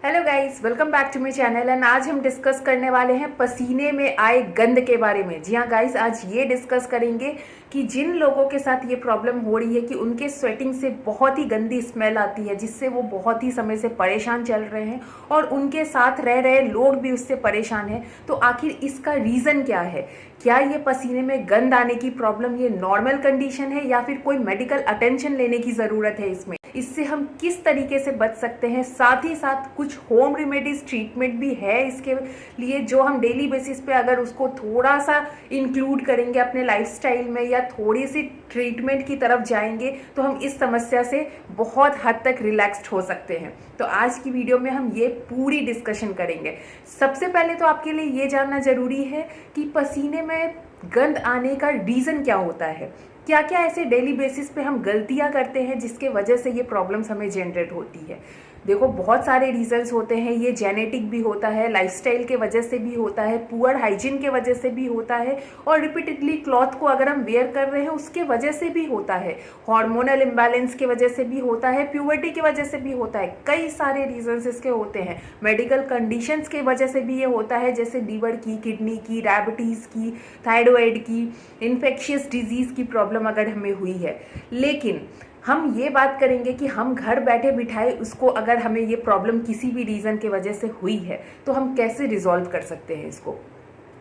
Hello guys, welcome back to my channel. And आज हम discuss करने वाले हैं पसीने में आए गंद के बारे में। जी हाँ गाइस, आज ये डिस्कस करेंगे कि जिन लोगों के साथ ये प्रॉब्लम हो रही है कि उनके स्वेटिंग से बहुत ही गंदी स्मेल आती है, जिससे वो बहुत ही समय से परेशान चल रहे हैं और उनके साथ रह रहे लोग भी उससे परेशान हैं। तो आखिर इसका रीज़न क्या है? क्या ये पसीने में गंद आने की प्रॉब्लम ये नॉर्मल कंडीशन है या फिर कोई मेडिकल अटेंशन लेने की ज़रूरत है? इससे हम किस तरीके से बच सकते हैं? साथ ही साथ कुछ होम रेमेडीज ट्रीटमेंट भी है इसके लिए, जो हम डेली बेसिस पे अगर उसको थोड़ा सा इंक्लूड करेंगे अपने लाइफस्टाइल में या थोड़ी सी ट्रीटमेंट की तरफ जाएंगे तो हम इस समस्या से बहुत हद तक रिलैक्स्ड हो सकते हैं। तो आज की वीडियो में हम ये पूरी डिस्कशन करेंगे। सबसे पहले तो आपके लिए ये जानना जरूरी है कि पसीने में गंद आने का रीज़न क्या होता है। क्या क्या ऐसे डेली बेसिस पे हम गलतियां करते हैं जिसके वजह से ये प्रॉब्लम्स हमें जनरेट होती है? देखो, बहुत सारे रीजंस होते हैं। ये जेनेटिक भी होता है, लाइफस्टाइल के वजह से भी होता है, पुअर हाइजीन के वजह से भी होता है और रिपीटेडली क्लॉथ को अगर हम वेयर कर रहे हैं उसके वजह से भी होता है, हार्मोनल इम्बैलेंस की वजह से भी होता है, प्यूबर्टी की वजह से भी होता है। कई सारे रीजंस इसके होते हैं। मेडिकल कंडीशंस की वजह से भी ये होता है, जैसे लीवर की, किडनी की, डायबिटीज़ की, थायराइड की, इन्फेक्शियस डिजीज़ की प्रॉब्लम अगर हमें हुई है। लेकिन हम ये बात करेंगे कि हम घर बैठे बिठाए उसको, अगर हमें ये प्रॉब्लम किसी भी रीज़न के वजह से हुई है तो हम कैसे रिजॉल्व कर सकते हैं इसको।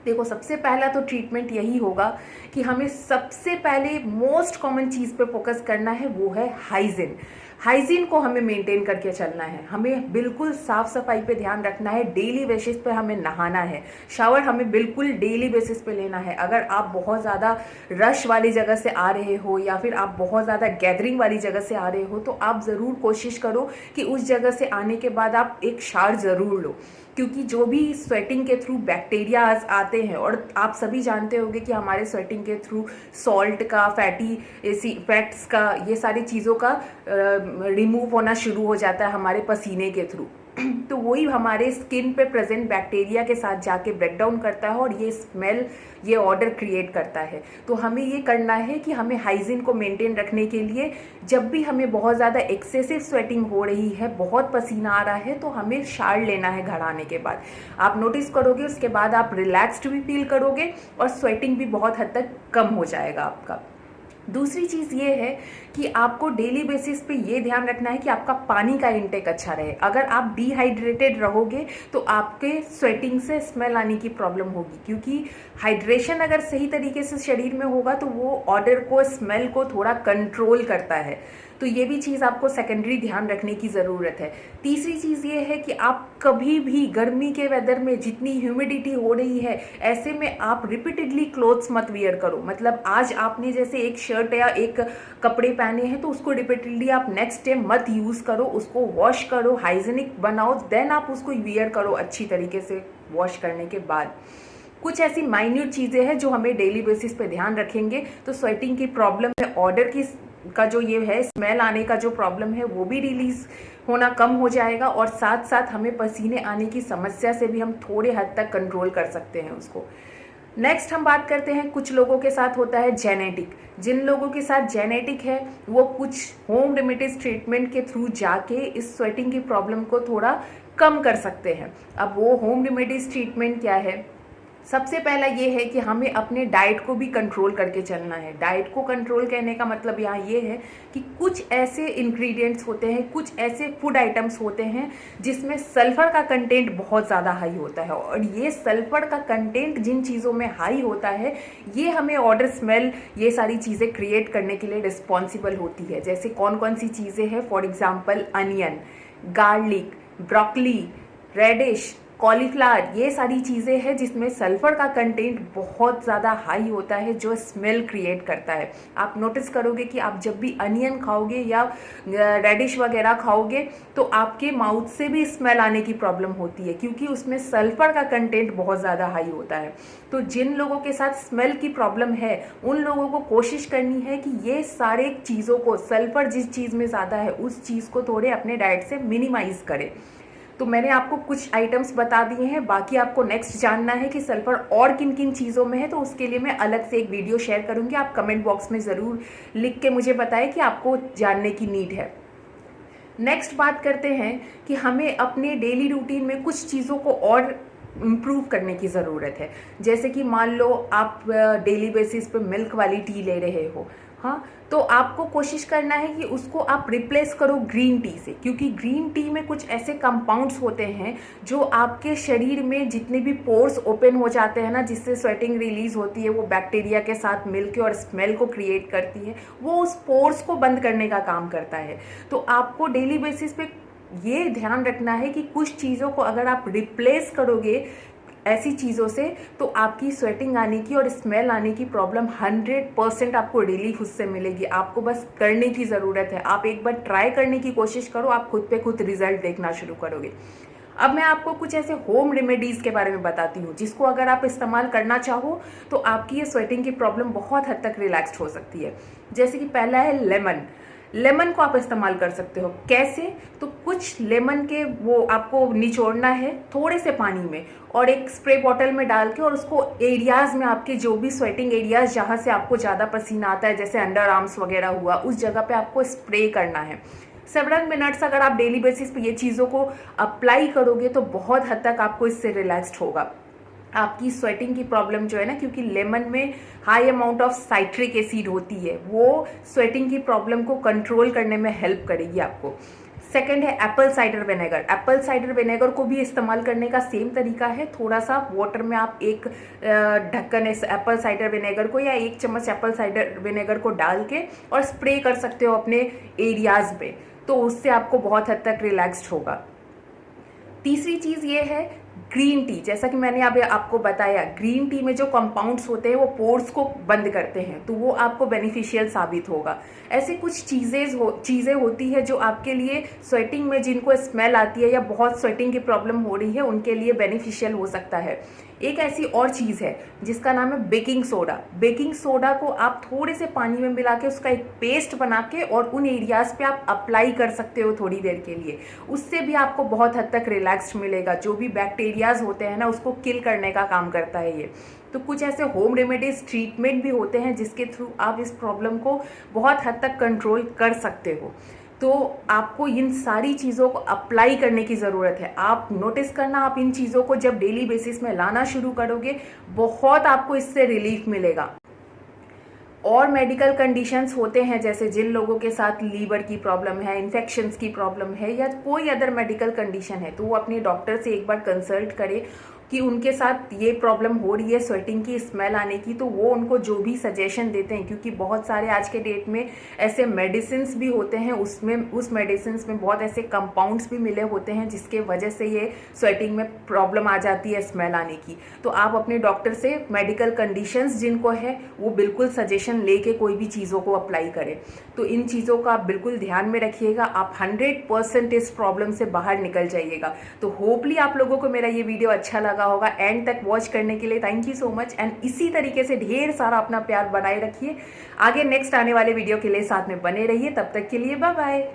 देखो, सबसे पहला तो ट्रीटमेंट यही होगा कि हमें सबसे पहले मोस्ट कॉमन चीज़ पे फोकस करना है, वो है हाइजीन। हाइजीन को हमें मेंटेन करके चलना है। हमें बिल्कुल साफ सफाई पे ध्यान रखना है। डेली बेसिस पे हमें नहाना है, शावर हमें बिल्कुल डेली बेसिस पे लेना है। अगर आप बहुत ज़्यादा रश वाली जगह से आ रहे हो या फिर आप बहुत ज़्यादा गैदरिंग वाली जगह से आ रहे हो तो आप ज़रूर कोशिश करो कि उस जगह से आने के बाद आप एक शावर ज़रूर लो, क्योंकि जो भी स्वेटिंग के थ्रू बैक्टीरिया आते हैं, और आप सभी जानते होंगे कि हमारे स्वेटिंग के थ्रू सॉल्ट का, फैट्स का, ये सारी चीज़ों का रिमूव होना शुरू हो जाता है हमारे पसीने के थ्रू। तो वही हमारे स्किन पे प्रेजेंट बैक्टीरिया के साथ जाके ब्रेक डाउन करता है और ये स्मेल, ये ऑडर क्रिएट करता है। तो हमें ये करना है कि हमें हाइजीन को मेंटेन रखने के लिए जब भी हमें बहुत ज़्यादा एक्सेसिव स्वेटिंग हो रही है, बहुत पसीना आ रहा है, तो हमें शावर लेना है घर आने के बाद। आप नोटिस करोगे उसके बाद आप रिलैक्स्ड भी फील करोगे और स्वेटिंग भी बहुत हद तक कम हो जाएगा आपका। दूसरी चीज़ ये है कि आपको डेली बेसिस पे ये ध्यान रखना है कि आपका पानी का इंटेक अच्छा रहे। अगर आप डिहाइड्रेटेड रहोगे तो आपके स्वेटिंग से स्मेल आने की प्रॉब्लम होगी, क्योंकि हाइड्रेशन अगर सही तरीके से शरीर में होगा तो वो ऑडर को, स्मेल को थोड़ा कंट्रोल करता है। तो ये भी चीज़ आपको सेकेंडरी ध्यान रखने की ज़रूरत है। तीसरी चीज़ ये है कि आप कभी भी गर्मी के वेदर में जितनी ह्यूमिडिटी हो रही है, ऐसे में आप रिपीटेडली क्लोथ्स मत वियर करो। मतलब आज आपने जैसे एक शर्ट या एक कपड़े पहने हैं तो उसको रिपीटेडली आप नेक्स्ट डे मत यूज़ करो, उसको वॉश करो, हाइजीनिक बनाओ, देन आप उसको वियर करो अच्छी तरीके से वॉश करने के बाद। कुछ ऐसी माइन्यूट चीज़ें हैं जो हमें डेली बेसिस पे ध्यान रखेंगे तो स्वेटिंग की प्रॉब्लम है, ऑर्डर का जो ये है, स्मेल आने का जो प्रॉब्लम है, वो भी रिलीज होना कम हो जाएगा और साथ साथ हमें पसीने आने की समस्या से भी हम थोड़े हद तक कंट्रोल कर सकते हैं उसको। नेक्स्ट हम बात करते हैं, कुछ लोगों के साथ होता है जेनेटिक। जिन लोगों के साथ जेनेटिक है वो कुछ होम रेमेडीज ट्रीटमेंट के थ्रू जाके इस स्वेटिंग की प्रॉब्लम को थोड़ा कम कर सकते हैं। अब वो होम रेमेडीज ट्रीटमेंट क्या है? सबसे पहला ये है कि हमें अपने डाइट को भी कंट्रोल करके चलना है। डाइट को कंट्रोल करने का मतलब यहाँ ये है कि कुछ ऐसे इंग्रेडिएंट्स होते हैं, कुछ ऐसे फूड आइटम्स होते हैं जिसमें सल्फर का कंटेंट बहुत ज़्यादा हाई होता है, और ये सल्फर का कंटेंट जिन चीज़ों में हाई होता है ये हमें ऑडर, स्मेल, ये सारी चीज़ें क्रिएट करने के लिए रिस्पॉन्सिबल होती है। जैसे कौन कौन सी चीज़ें हैं? For example onion, garlic, broccoli, radish, cauliflower, ये सारी चीज़ें हैं जिसमें सल्फर का कंटेंट बहुत ज़्यादा हाई होता है जो स्मेल क्रिएट करता है। आप नोटिस करोगे कि आप जब भी अनियन खाओगे या रेडिश वगैरह खाओगे तो आपके माउथ से भी स्मेल आने की प्रॉब्लम होती है, क्योंकि उसमें सल्फर का कंटेंट बहुत ज़्यादा हाई होता है। तो जिन लोगों के साथ स्मेल की प्रॉब्लम है उन लोगों को कोशिश करनी है कि ये सारे चीज़ों को, सल्फर जिस चीज़ में ज़्यादा है उस चीज़ को थोड़े अपने डाइट से मिनिमाइज़ करें। तो मैंने आपको कुछ आइटम्स बता दिए हैं, बाकी आपको नेक्स्ट जानना है कि सल्फर और किन किन चीज़ों में है तो उसके लिए मैं अलग से एक वीडियो शेयर करूंगी। आप कमेंट बॉक्स में ज़रूर लिख के मुझे बताएं कि आपको जानने की नीड है। नेक्स्ट बात करते हैं कि हमें अपने डेली रूटीन में कुछ चीज़ों को और इम्प्रूव करने की ज़रूरत है। जैसे कि मान लो आप डेली बेसिस पे मिल्क वाली टी ले रहे हो, हाँ, तो आपको कोशिश करना है कि उसको आप रिप्लेस करो ग्रीन टी से, क्योंकि ग्रीन टी में कुछ ऐसे कंपाउंड्स होते हैं जो आपके शरीर में जितने भी पोर्स ओपन हो जाते हैं ना, जिससे स्वेटिंग रिलीज होती है, वो बैक्टीरिया के साथ मिलकर और स्मेल को क्रिएट करती है, वो उस पोर्स को बंद करने का काम करता है। तो आपको डेली बेसिस पे ये ध्यान रखना है कि कुछ चीज़ों को अगर आप रिप्लेस करोगे ऐसी चीज़ों से, तो आपकी स्वेटिंग आने की और स्मेल आने की प्रॉब्लम 100% आपको रिलीफ उससे मिलेगी। आपको बस करने की ज़रूरत है। आप एक बार ट्राई करने की कोशिश करो, आप खुद पे खुद रिजल्ट देखना शुरू करोगे। अब मैं आपको कुछ ऐसे होम रेमेडीज़ के बारे में बताती हूँ जिसको अगर आप इस्तेमाल करना चाहो तो आपकी ये स्वेटिंग की प्रॉब्लम बहुत हद तक रिलैक्स्ड हो सकती है। जैसे कि पहला है लेमन। लेमन को आप इस्तेमाल कर सकते हो। कैसे? तो कुछ लेमन के वो आपको निचोड़ना है थोड़े से पानी में और एक स्प्रे बॉटल में डाल के, और उसको एरियाज़ में, आपके जो भी स्वेटिंग एरियाज़ जहाँ से आपको ज़्यादा पसीना आता है, जैसे अंडर आर्म्स वगैरह हुआ, उस जगह पे आपको स्प्रे करना है। सेवरल मिनट्स अगर आप डेली बेसिस पे ये चीज़ों को अप्लाई करोगे तो बहुत हद तक आपको इससे रिलैक्स्ड होगा आपकी स्वेटिंग की प्रॉब्लम जो है ना, क्योंकि लेमन में high amount of citric acid होती है, वो स्वेटिंग की प्रॉब्लम को कंट्रोल करने में हेल्प करेगी आपको। सेकेंड है Apple cider vinegar. Apple cider vinegar को भी इस्तेमाल करने का सेम तरीका है। थोड़ा सा वाटर में आप एक ढक्कन एप्पल साइडर विनेगर को या 1 चम्मच एप्पल साइडर विनेगर को डाल के और स्प्रे कर सकते हो अपने एरियाज पे, तो उससे आपको बहुत हद तक रिलैक्स्ड होगा। तीसरी चीज़ ये है ग्रीन टी। जैसा कि मैंने अभी आपको बताया, ग्रीन टी में जो कंपाउंड्स होते हैं वो पोर्स को बंद करते हैं, तो वो आपको बेनिफिशियल साबित होगा। ऐसी कुछ चीज़ें होती है जो आपके लिए स्वेटिंग में, जिनको स्मेल आती है या बहुत स्वेटिंग की प्रॉब्लम हो रही है, उनके लिए बेनिफिशियल हो सकता है। एक ऐसी और चीज़ है जिसका नाम है बेकिंग सोडा। बेकिंग सोडा को आप थोड़े से पानी में मिला के उसका एक पेस्ट बना के और उन एरियाज़ पे आप अप्लाई कर सकते हो थोड़ी देर के लिए। उससे भी आपको बहुत हद तक रिलैक्स्ड मिलेगा। जो भी बैक्टीरियाज होते हैं ना, उसको किल करने का काम करता है ये। तो कुछ ऐसे होम रेमेडीज, ट्रीटमेंट भी होते हैं जिसके थ्रू आप इस प्रॉब्लम को बहुत हद तक कंट्रोल कर सकते हो। तो आपको इन सारी चीज़ों को अप्लाई करने की ज़रूरत है। आप नोटिस करना, आप इन चीज़ों को जब डेली बेसिस में लाना शुरू करोगे, बहुत आपको इससे रिलीफ मिलेगा। और मेडिकल कंडीशंस होते हैं, जैसे जिन लोगों के साथ लीवर की प्रॉब्लम है, इन्फेक्शंस की प्रॉब्लम है या कोई अदर मेडिकल कंडीशन है, तो वो अपने डॉक्टर से एक बार कंसल्ट करें कि उनके साथ ये प्रॉब्लम हो रही है स्वेटिंग की, स्मेल आने की, तो वो उनको जो भी सजेशन देते हैं, क्योंकि बहुत सारे आज के डेट में ऐसे मेडिसिन भी होते हैं, उस मेडिसिन में बहुत ऐसे कंपाउंड्स भी मिले होते हैं जिसके वजह से ये स्वेटिंग में प्रॉब्लम आ जाती है, स्मेल आने की। तो आप अपने डॉक्टर से मेडिकल कंडीशंस जिनको है वो बिल्कुल सजेशन लेके कोई भी चीज़ों को अप्लाई करें। तो इन चीज़ों का आप बिल्कुल ध्यान में रखिएगा। आप 100% इस प्रॉब्लम से बाहर निकल जाइएगा। तो होपली आप लोगों को मेरा ये वीडियो अच्छा लगा होगा। एंड तक वॉच करने के लिए thank you so much. And इसी तरीके से ढेर सारा अपना प्यार बनाए रखिए। आगे नेक्स्ट आने वाले वीडियो के लिए साथ में बने रहिए। तब तक के लिए बाय बाय।